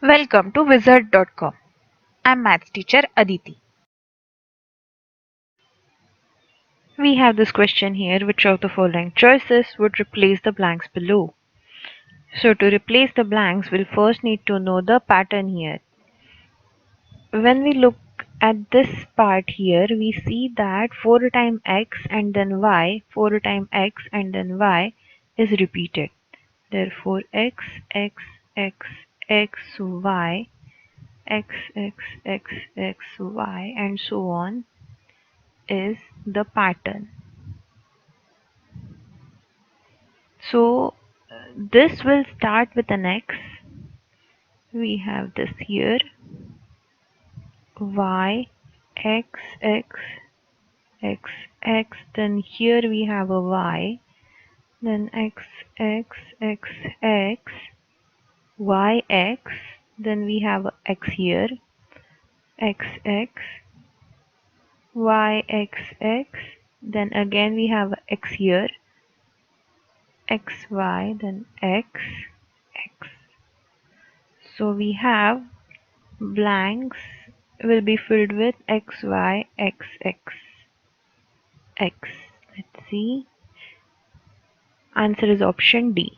Welcome to Wizard.com. I'm maths teacher Aditi. We have this question here: which of the following choices would replace the blanks below? So to replace the blanks, we'll first need to know the pattern here. When we look at this part here, we see that 4 times x and then y, 4 times x and then y is repeated. Therefore x, x, x, x, y, x, x, x, x, y and so on is the pattern. So this will start with an x. We have this here, y, x, x, x, x. Then here we have a y. Then x, x, x, x, y, x. Then we have a x here, x, x, y, x, x. Then again we have a x here, x, y. Then x, x. So we have blanks will be filled with x, y, x, x, x. Let's see. Answer is option D.